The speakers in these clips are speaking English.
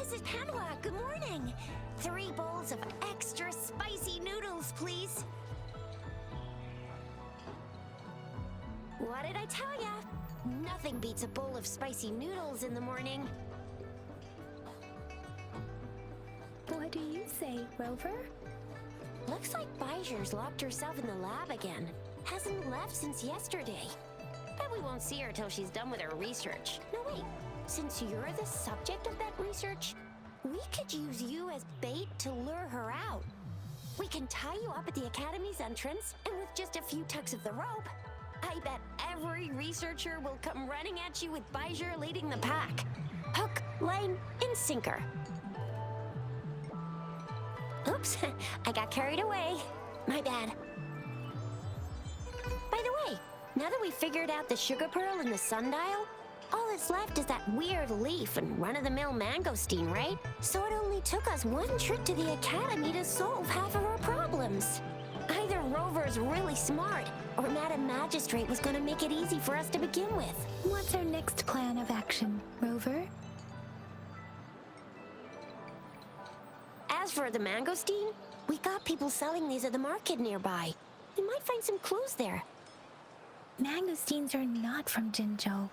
Mrs. Panwa, good morning. 3 bowls of extra spicy noodles, please. What did I tell ya? Nothing beats a bowl of spicy noodles in the morning. What do you say, Rover? Looks like Bijou's locked herself in the lab again. Hasn't left since yesterday. Bet we won't see her till she's done with her research. No, wait. Since you're the subject of that research, we could use you as bait to lure her out. We can tie you up at the Academy's entrance, and with just a few tugs of the rope, I bet every researcher will come running at you with Bijou leading the pack. Hook, line, and sinker. Oops, I got carried away. My bad. By the way, now that we've figured out the sugar pearl and the sundial, all that's left is that weird leaf and run-of-the-mill mangosteen, right? So it only took us one trip to the Academy to solve half of our problems. Either Rover's really smart, or Madam Magistrate was gonna make it easy for us to begin with. What's our next plan of action, Rover? As for the mangosteen, we got people selling these at the market nearby. We might find some clues there. Mangosteens are not from Jinzhou.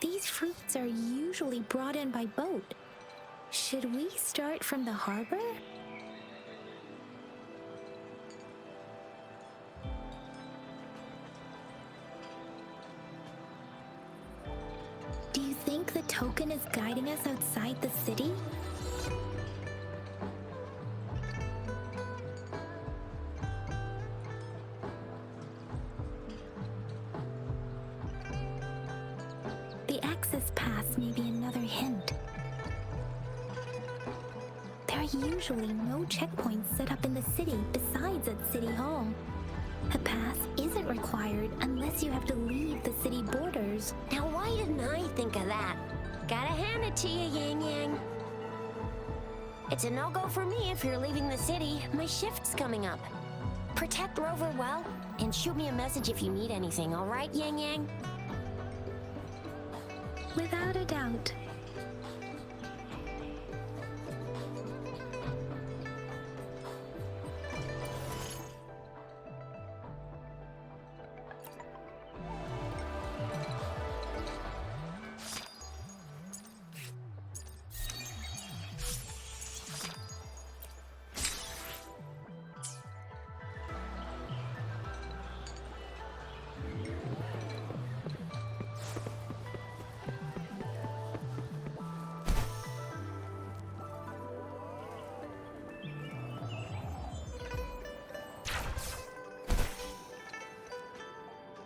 These fruits are usually brought in by boat. Should we start from the harbor? Do you think the token is guiding us outside the city? The access pass may be another hint. There are usually no checkpoints set up in the city besides at City Hall. A pass isn't required unless you have to leave the city borders. Now why didn't I think of that? Gotta hand it to you, Yang Yang. It's a no-go for me if you're leaving the city. My shift's coming up. Protect Rover well, and shoot me a message if you need anything, all right, Yang Yang? Without a doubt.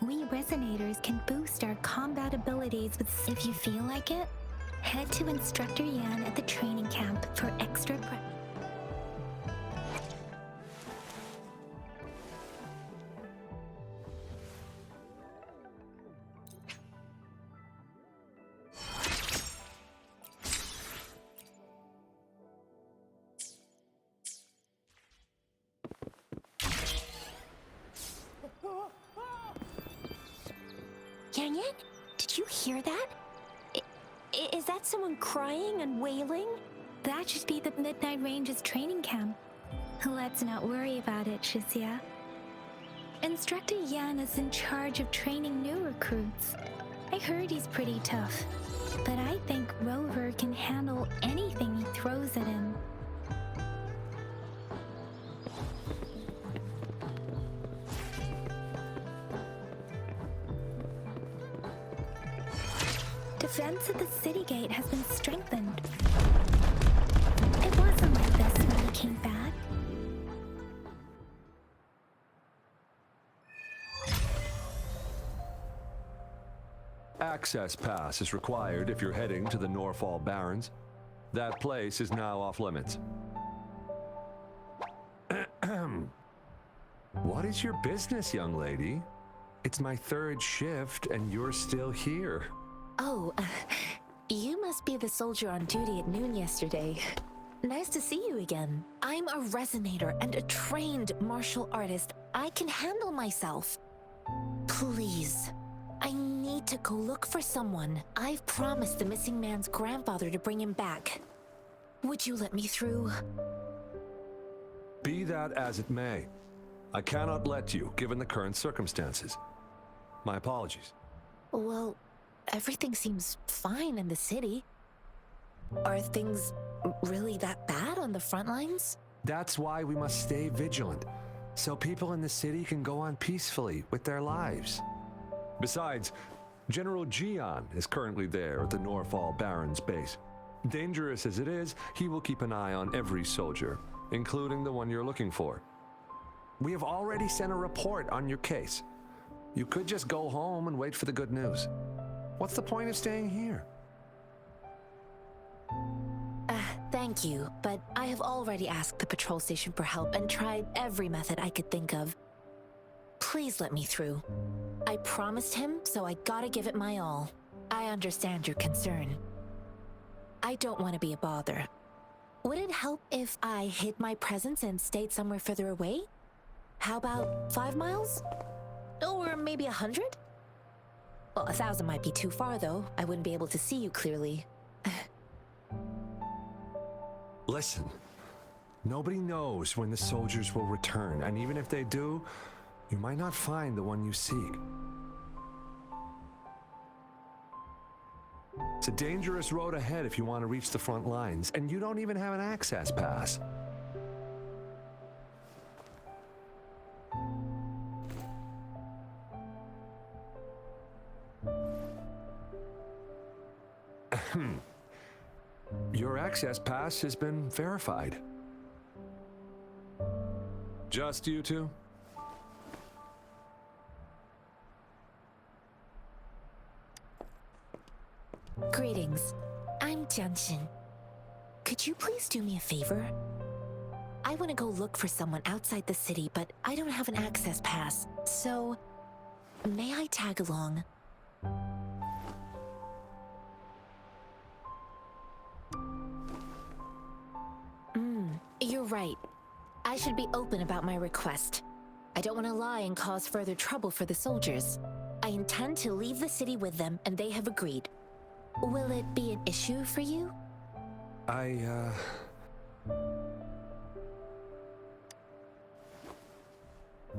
We resonators can boost our combat abilities with. If you feel like it, head to Instructor Yan at the training camp for extra Yang Yang, did you hear that? Is that someone crying and wailing? That should be the Midnight Range's training camp. Let's not worry about it, Shixia. Instructor Yan is in charge of training new recruits. I heard he's pretty tough, but I think Rover can handle anything he throws at him. Defense at the city gate has been strengthened. It wasn't like this when we came back. Access pass is required if you're heading to the Norfall Barrens. That place is now off limits. What is your business, young lady? It's my 3rd shift and you're still here. Oh, you must be the soldier on duty at noon yesterday. Nice to see you again. I'm a resonator and a trained martial artist. I can handle myself. Please, I need to go look for someone. I've promised the missing man's grandfather to bring him back. Would you let me through? Be that as it may, I cannot let you, given the current circumstances. My apologies. Well, everything seems fine in the city. Are things really that bad on the front lines? That's why we must stay vigilant, so people in the city can go on peacefully with their lives. Besides, General Jian is currently there at the Norfall Baron's base. Dangerous as it is, he will keep an eye on every soldier, including the one you're looking for. We have already sent a report on your case. You could just go home and wait for the good news. What's the point of staying here? Thank you, but I have already asked the patrol station for help and tried every method I could think of. Please let me through. I promised him, so I gotta give it my all. I understand your concern. I don't want to be a bother. Would it help if I hid my presence and stayed somewhere further away? How about 5 miles? Or maybe 100? Well, 1,000 might be too far, though. I wouldn't be able to see you clearly. Listen, nobody knows when the soldiers will return, and even if they do, you might not find the one you seek. It's a dangerous road ahead if you want to reach the front lines, and you don't even have an access pass. Your access pass has been verified. Just you two? Greetings. I'm Jianxin. Could you please do me a favor? I want to go look for someone outside the city, but I don't have an access pass. So, may I tag along? You're right. I should be open about my request. I don't want to lie and cause further trouble for the soldiers. I intend to leave the city with them, and they have agreed. Will it be an issue for you?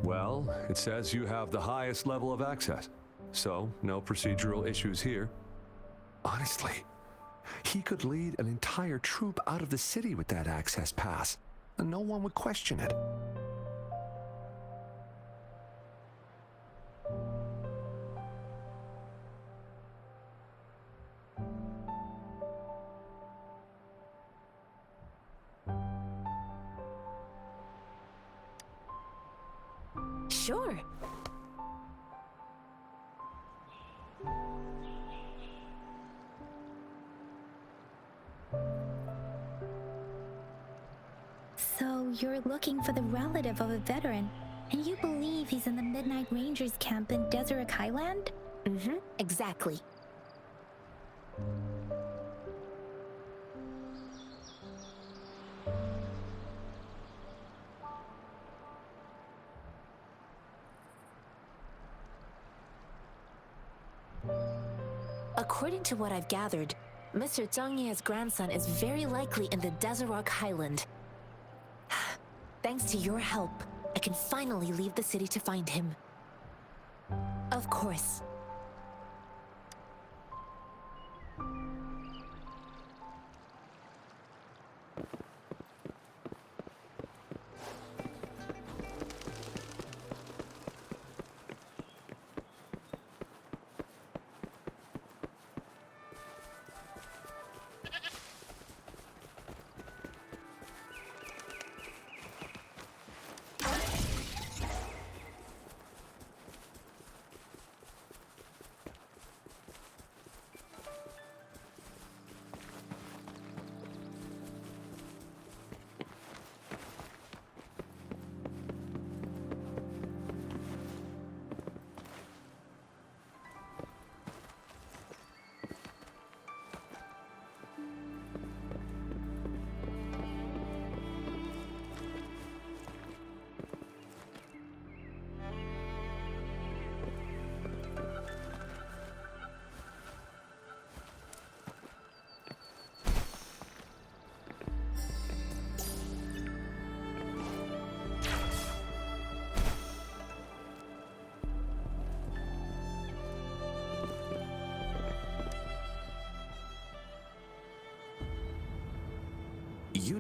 Well, it says you have the highest level of access, so no procedural issues here. Honestly, he could lead an entire troop out of the city with that access pass, and no one would question it. Sure. So you're looking for the relative of a veteran, and you believe he's in the Midnight Rangers camp in Deseret Highland? Exactly. According to what I've gathered, Mr. Zhang Ye's grandson is very likely in the Deseret Highland. Thanks to your help, I can finally leave the city to find him. Of course.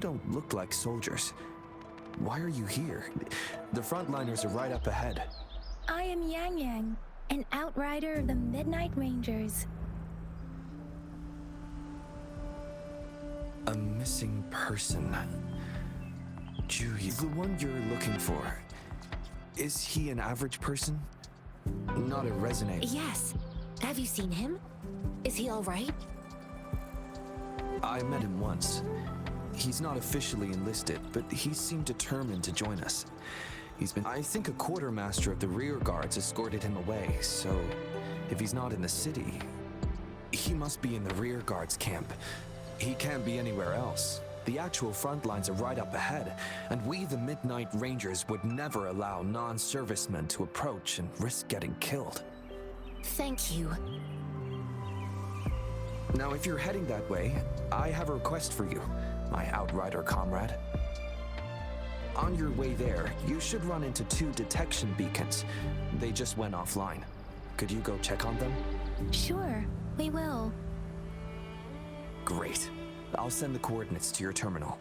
don't look like soldiers. Why are you here? The frontliners are right up ahead. I am Yang Yang, an outrider of the Midnight Rangers. A missing person. Juyi, the one you're looking for. Is he an average person? Not a resonator. Yes. Have you seen him? Is he all right? I met him once. He's not officially enlisted, but he seemed determined to join us. I think a quartermaster of the rear guards escorted him away, so if he's not in the city, he must be in the rear guards camp. He can't be anywhere else. The actual front lines are right up ahead, and we, the Midnight Rangers, would never allow non-servicemen to approach and risk getting killed. Thank you. Now, if you're heading that way, I have a request for you, my outrider comrade. On your way there, you should run into 2 detection beacons. They just went offline. Could you go check on them? Sure, we will. Great. I'll send the coordinates to your terminal.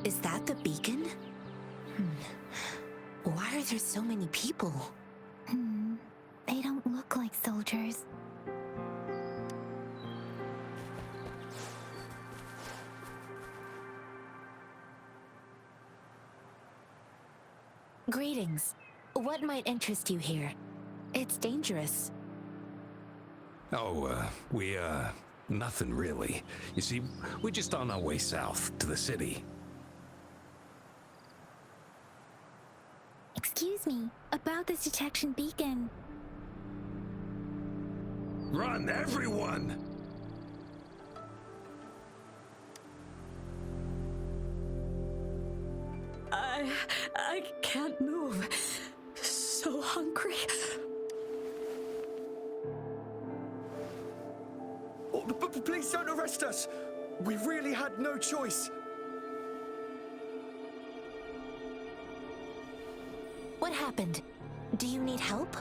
Is that the beacon? Why are there so many people? They don't look like soldiers. Greetings. What might interest you here? It's dangerous. Oh, nothing really. You see, we're just on our way south to the city. Excuse me, about this detection beacon. Run, everyone! I can't move. So hungry. Oh, please don't arrest us! We really had no choice. What happened? Do you need help?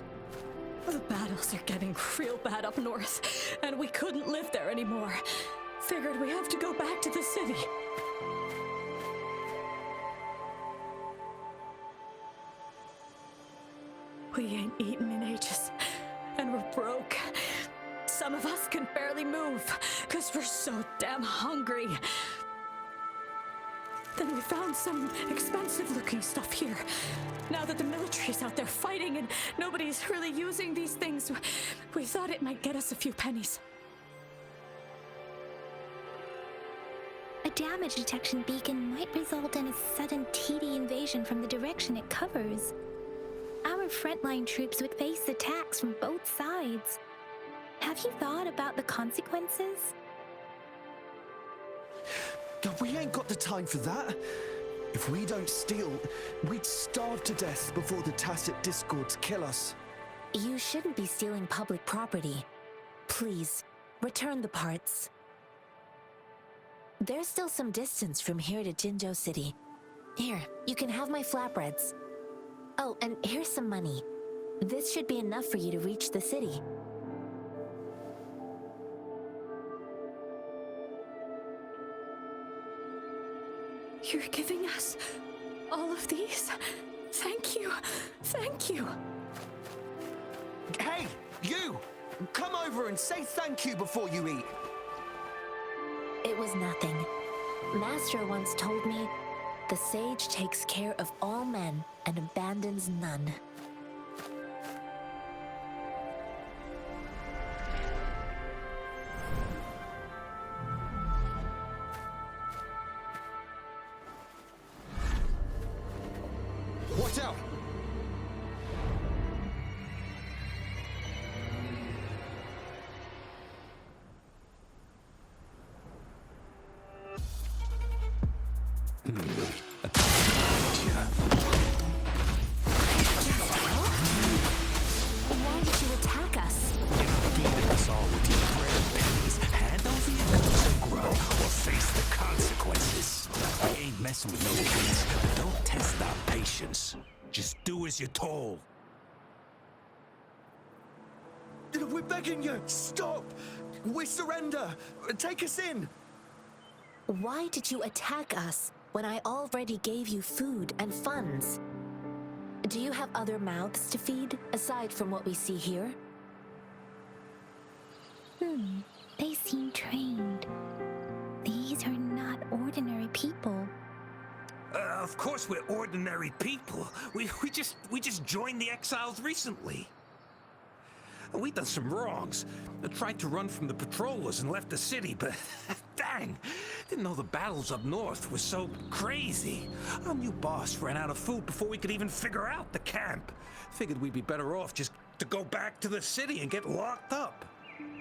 The battles are getting real bad up north, and we couldn't live there anymore. Figured we have to go back to the city. We ain't eaten in ages, and we're broke. Some of us can barely move, because we're so damn hungry. Then we found some expensive-looking stuff here. Now that the military's out there fighting and nobody's really using these things, we thought it might get us a few pennies. A damage detection beacon might result in a sudden TD invasion from the direction it covers. Our frontline troops would face attacks from both sides. Have you thought about the consequences? We ain't got the time for that. If we don't steal, we'd starve to death before the Tacit Discords kill us. You shouldn't be stealing public property. Please, return the parts. There's still some distance from here to Jinzhou City. Here, you can have my flatbreads. Oh, and here's some money. This should be enough for you to reach the city. You're giving us all of these? Thank you. Thank you. Hey, you! Come over and say thank you before you eat. It was nothing. Master once told me, the sage takes care of all men and abandons none. Watch out! Why did you attack us? Feeding us all with your bread and pennies. Hand over your guns and grow, or face the consequences. We ain't messing with no kids, but don't test our patience. Just do as you're told. We're begging you! Stop! We surrender! Take us in! Why did you attack us when I already gave you food and funds? Do you have other mouths to feed, aside from what we see here? They seem trained. These are not ordinary people. Of course we're ordinary people. We just joined the exiles recently. We done some wrongs. I tried to run from the patrollers and left the city, but dang, didn't know the battles up north were so crazy. Our new boss ran out of food before we could even figure out the camp. Figured we'd be better off just to go back to the city and get locked up.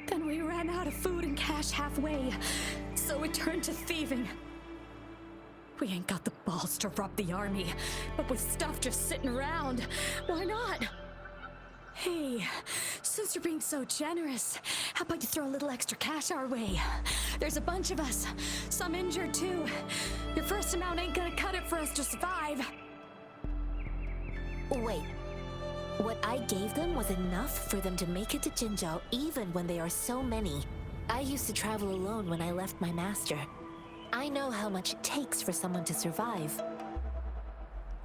Then we ran out of food and cash halfway, so we turned to thieving. We ain't got the balls to rob the army, but with stuff just sitting around, why not? Hey, since you're being so generous, how about you throw a little extra cash our way? There's a bunch of us, some injured too. Your first amount ain't gonna cut it for us to survive. Wait. What I gave them was enough for them to make it to Jinzhou even when they are so many. I used to travel alone when I left my master. I know how much it takes for someone to survive.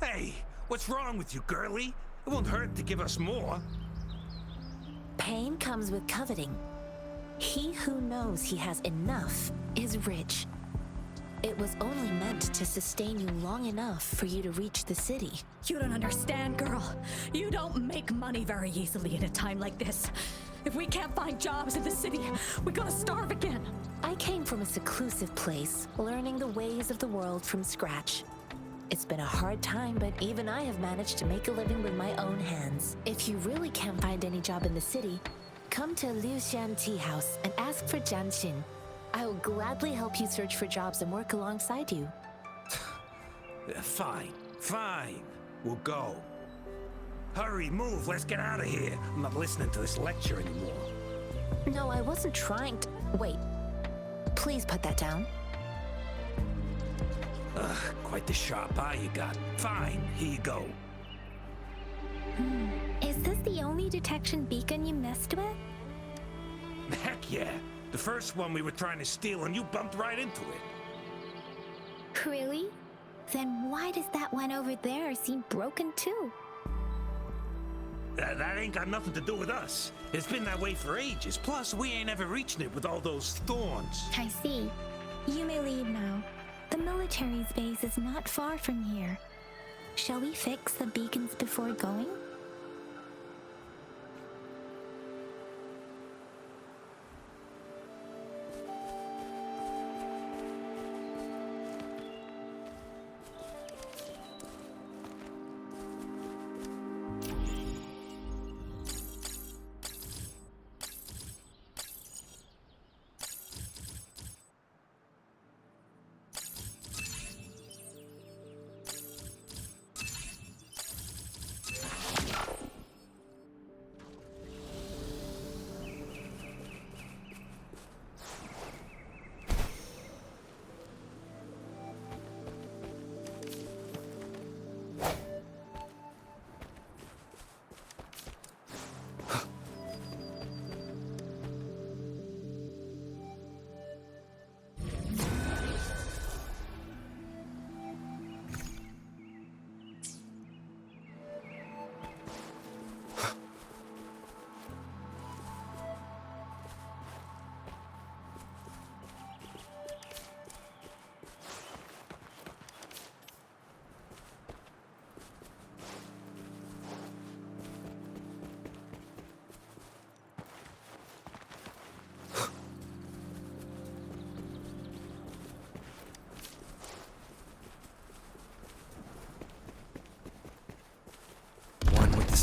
Hey, what's wrong with you, girlie? It won't hurt to give us more. Pain comes with coveting. He who knows he has enough is rich. It was only meant to sustain you long enough for you to reach the city. You don't understand, girl. You don't make money very easily in a time like this. If we can't find jobs in the city, we're gonna starve again. I came from a seclusive place, learning the ways of the world from scratch. It's been a hard time, but even I have managed to make a living with my own hands. If you really can't find any job in the city, come to Liuxian Tea House and ask for jianxin. I will gladly help you search for jobs and work alongside you. Fine. We'll go. Hurry, move, let's get out of here. I'm not listening to this lecture anymore. No, I wasn't trying to... Wait. Please put that down. Quite the sharp eye you got. Fine, here you go. Is this the only detection beacon you messed with? Heck yeah. The first one we were trying to steal and you bumped right into it. Really? Then why does that one over there seem broken too? That ain't got nothing to do with us. It's been that way for ages. Plus, we ain't ever reaching it with all those thorns. I see. You may leave now. The military's base is not far from here. Shall we fix the beacons before going?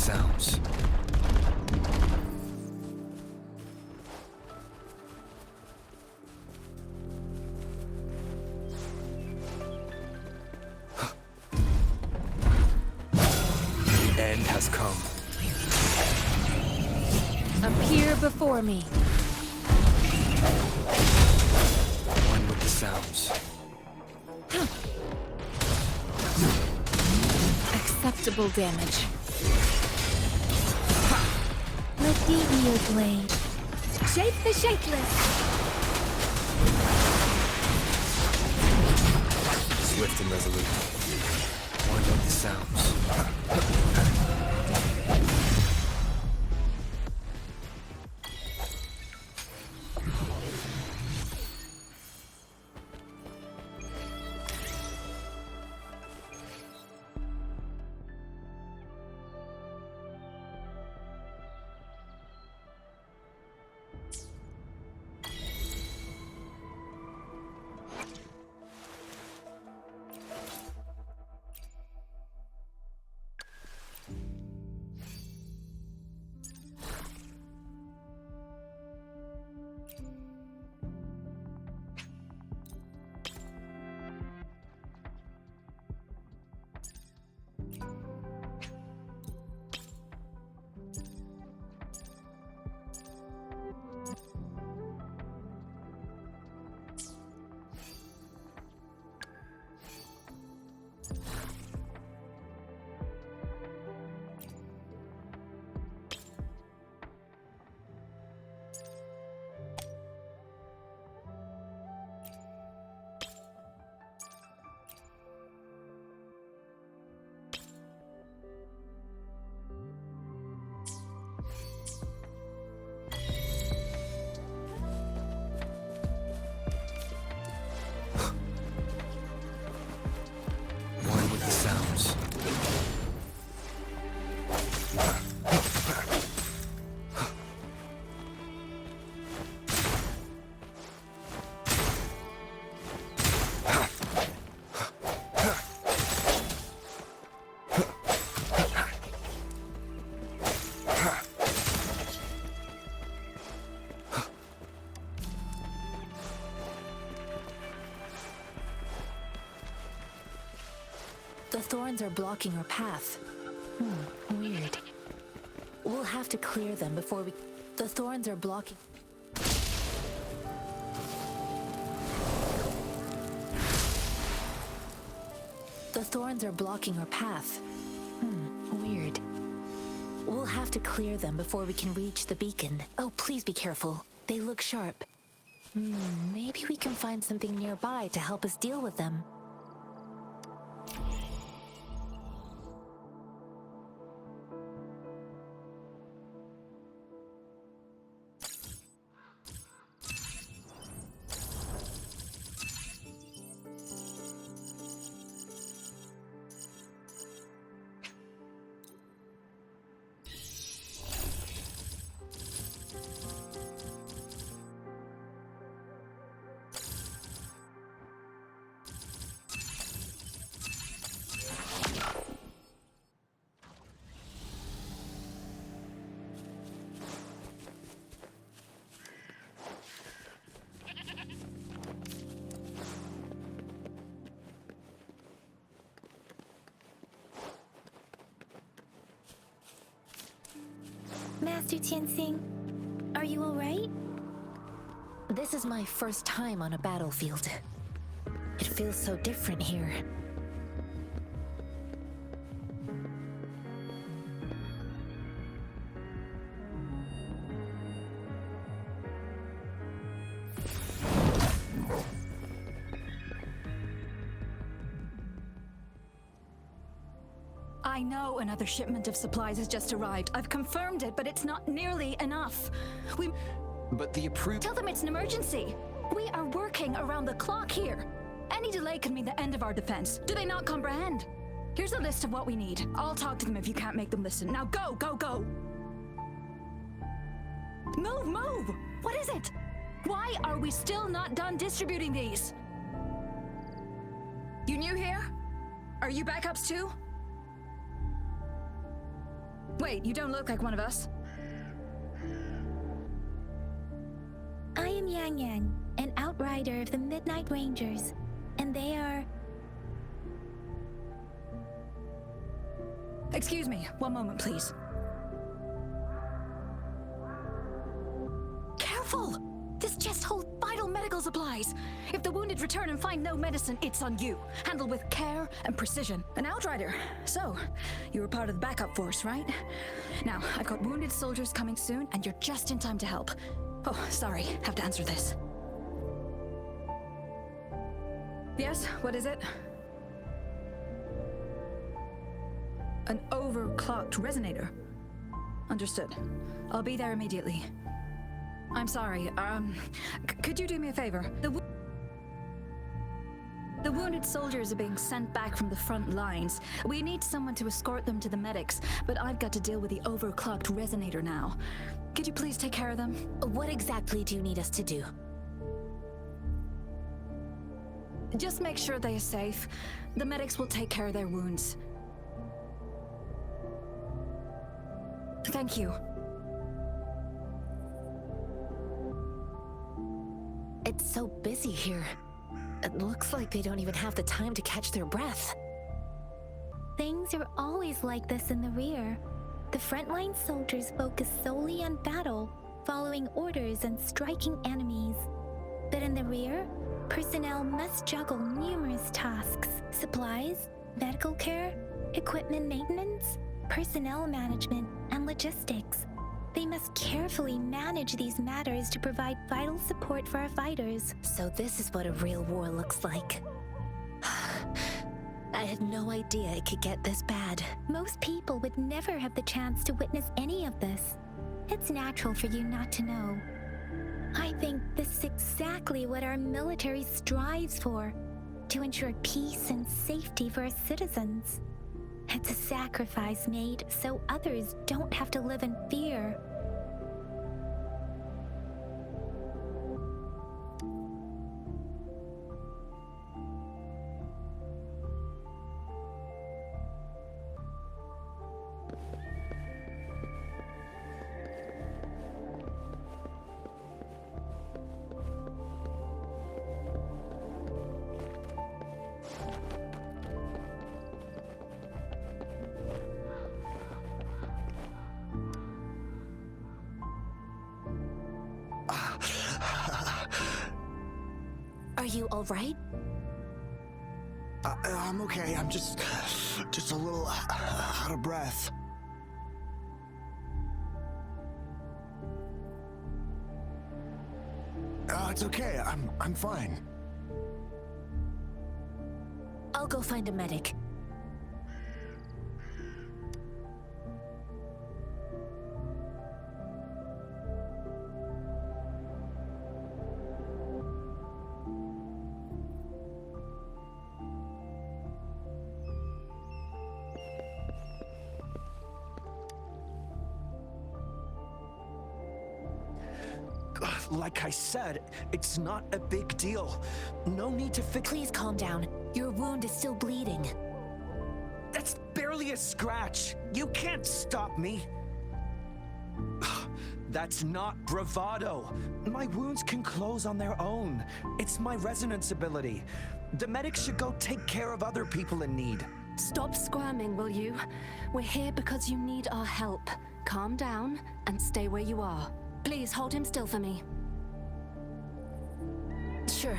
sounds. The end has come. Appear before me. One with the sounds. Acceptable damage. Meteor blade. Shape the shapeless. Swift and resolute. One with the sounds. One with the sounds. The thorns are blocking our path. Weird. We'll have to clear them before we... The thorns are blocking... The thorns are blocking our path. Weird. We'll have to clear them before we can reach the beacon. Oh, please be careful. They look sharp. Maybe we can find something nearby to help us deal with them. Master Jianxin, are you alright? This is my first time on a battlefield. It feels so different here. I know another shipment of supplies has just arrived. I've confirmed it, but it's not nearly enough. But the approved... Tell them it's an emergency. We are working around the clock here. Any delay could mean the end of our defense. Do they not comprehend? Here's a list of what we need. I'll talk to them if you can't make them listen. Now go, go, go! Move, move! What is it? Why are we still not done distributing these? You new here? Are you backups too? Wait, you don't look like one of us. I am Yang Yang, an outrider of the Midnight Rangers, and they are... Excuse me, one moment, please. Careful! This chest holds vital medical supplies. If the wounded return and find no medicine, it's on you. Handled with care and precision. An outrider. So, you were part of the backup force, right? Now, I've got wounded soldiers coming soon, and you're just in time to help. Oh, sorry, have to answer this. Yes, what is it? An overclocked resonator. Understood. I'll be there immediately. I'm sorry, could you do me a favor? The wounded soldiers are being sent back from the front lines. We need someone to escort them to the medics, but I've got to deal with the overclocked resonator now. Could you please take care of them? What exactly do you need us to do? Just make sure they are safe. The medics will take care of their wounds. Thank you. It's so busy here. It looks like they don't even have the time to catch their breath. Things are always like this in the rear. The frontline soldiers focus solely on battle, following orders and striking enemies. But in the rear, personnel must juggle numerous tasks: supplies, medical care, equipment maintenance, personnel management, and logistics. They must carefully manage these matters to provide vital support for our fighters. So this is what a real war looks like. I had no idea it could get this bad. Most people would never have the chance to witness any of this. It's natural for you not to know. I think this is exactly what our military strives for, to ensure peace and safety for our citizens. It's a sacrifice made so others don't have to live in fear. Are you all right? I'm okay. I'm just a little out of breath. It's okay. I'm fine. I'll go find a medic. Like I said, it's not a big deal. No need to fix... Please calm down. Your wound is still bleeding. That's barely a scratch. You can't stop me. That's not bravado. My wounds can close on their own. It's my resonance ability. The medics should go take care of other people in need. Stop squirming, will you? We're here because you need our help. Calm down and stay where you are. Please hold him still for me. Sure.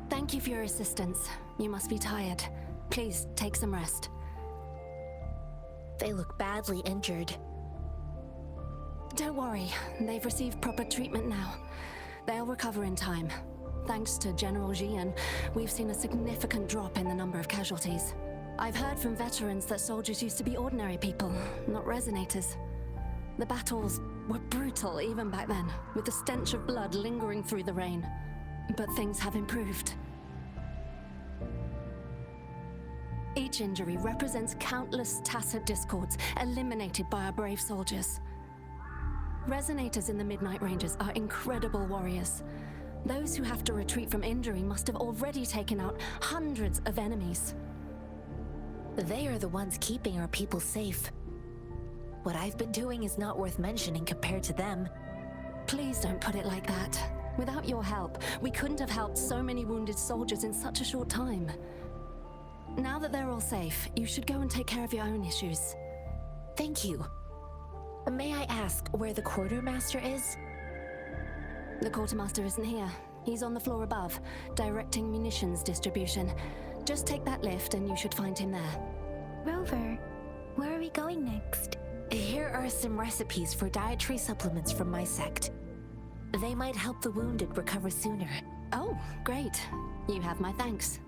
Thank you for your assistance. You must be tired. Please take some rest. They look badly injured. Don't worry, they've received proper treatment now. They'll recover in time. Thanks to General Jian, we've seen a significant drop in the number of casualties. I've heard from veterans that soldiers used to be ordinary people, not resonators. The battles were brutal even back then, with the stench of blood lingering through the rain. But things have improved. Each injury represents countless tacit discords eliminated by our brave soldiers. Resonators in the Midnight Rangers are incredible warriors. Those who have to retreat from injury must have already taken out hundreds of enemies. They are the ones keeping our people safe. What I've been doing is not worth mentioning compared to them. Please don't put it like that. Without your help, we couldn't have helped so many wounded soldiers in such a short time. Now that they're all safe, you should go and take care of your own issues. Thank you. May I ask where the quartermaster is? The quartermaster isn't here. He's on the floor above, directing munitions distribution. Just take that lift and you should find him there. Rover, where are we going next? Here are some recipes for dietary supplements from my sect. They might help the wounded recover sooner. Oh, great. You have my thanks.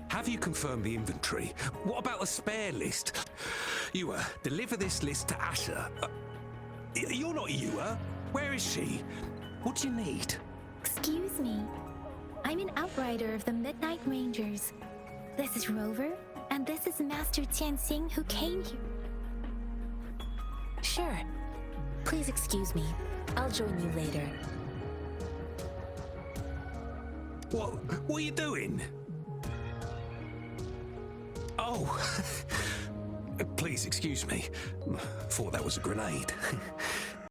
Have you confirmed the inventory? What about the spare list? Yua, deliver this list to Asher. You're not Yua. Where is she? What do you need? Excuse me. I'm an outrider of the Midnight Rangers. This is Rover, and this is Master Jianxin who came here. Sure. Please excuse me. I'll join you later. What are you doing? Oh, please excuse me. Thought that was a grenade.